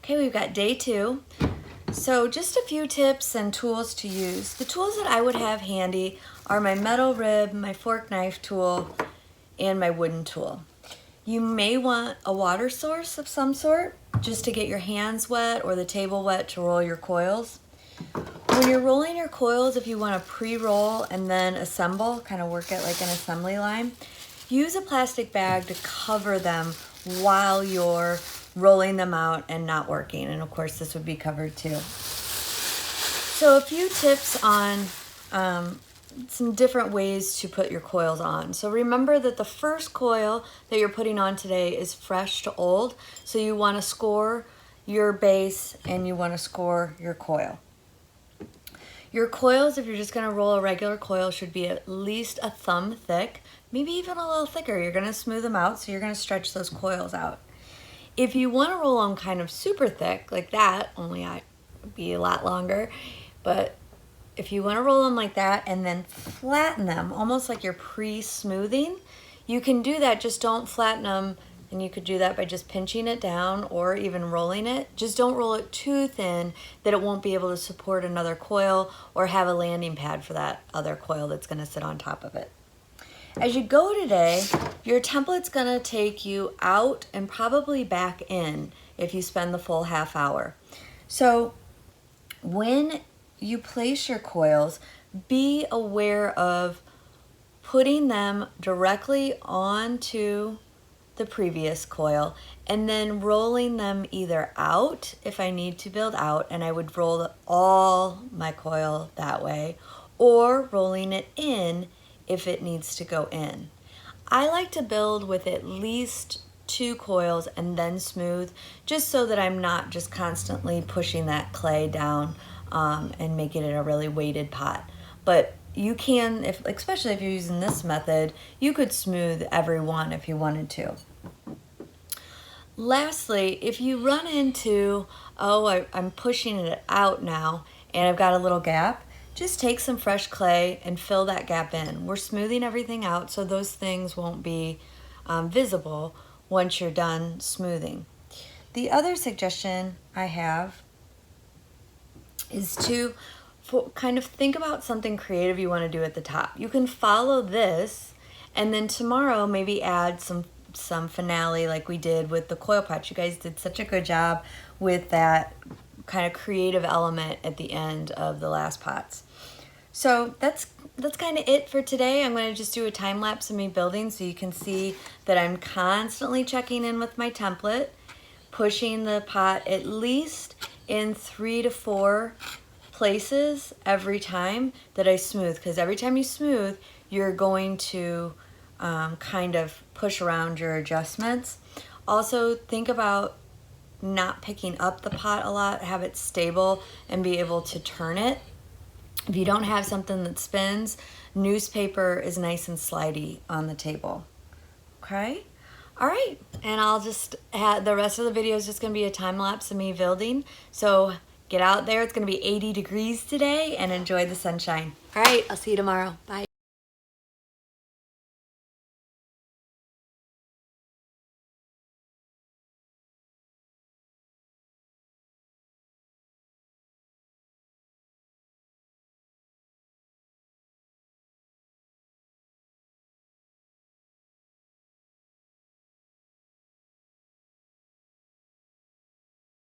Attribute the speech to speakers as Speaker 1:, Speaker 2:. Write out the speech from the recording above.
Speaker 1: Okay, we've got day 2. So just a few tips and tools to use. The tools that I would have handy are my metal rib, my fork knife tool, and my wooden tool. You may want a water source of some sort just to get your hands wet or the table wet to roll your coils. When you're rolling your coils, if you want to pre-roll and then assemble, kind of work it like an assembly line, use a plastic bag to cover them while you're rolling them out and not working. And of course, this would be covered too. So a few tips on some different ways to put your coils on. So remember that the first coil that you're putting on today is fresh to old. So you want to score your base and you want to score your coil. Your coils, if you're just going to roll a regular coil, should be at least a thumb thick, maybe even a little thicker. You're going to smooth them out, so you're going to stretch those coils out. If you want to roll them kind of super thick, like that, only I would be a lot longer, but if you want to roll them like that and then flatten them, almost like you're pre-smoothing, you can do that, just don't flatten them. And you could do that by just pinching it down or even rolling it. Just don't roll it too thin that it won't be able to support another coil or have a landing pad for that other coil that's going to sit on top of it. As you go today, your template's going to take you out and probably back in if you spend the full half hour. So when you place your coils, be aware of putting them directly onto the previous coil and then rolling them either out if I need to build out, and I would roll all my coil that way, or rolling it in if it needs to go in. I like to build with at least 2 coils and then smooth, just so that I'm not just constantly pushing that clay down and making it a really weighted pot. But you can, especially if you're using this method, you could smooth every one if you wanted to. Lastly, if you run into, I'm pushing it out now and I've got a little gap, just take some fresh clay and fill that gap in. We're smoothing everything out so those things won't be visible once you're done smoothing. The other suggestion I have is to kind of think about something creative you want to do at the top. You can follow this and then tomorrow maybe add some finale like we did with the coil pot. You guys did such a good job with that kind of creative element at the end of the last pots. So that's kind of it for today. I'm going to just do a time lapse of me building so you can see that I'm constantly checking in with my template, pushing the pot at least in 3 to 4 places every time that I smooth, because every time you smooth, you're going to kind of push around your adjustments. Also, think about not picking up the pot a lot, have it stable and be able to turn it. If you don't have something that spins, newspaper is nice and slidey on the table. Okay? All right, and I'll just have the rest of the video is just going to be a time lapse of me building. So get out there. It's going to be 80 degrees today and enjoy the sunshine. All right, I'll see you tomorrow. Bye.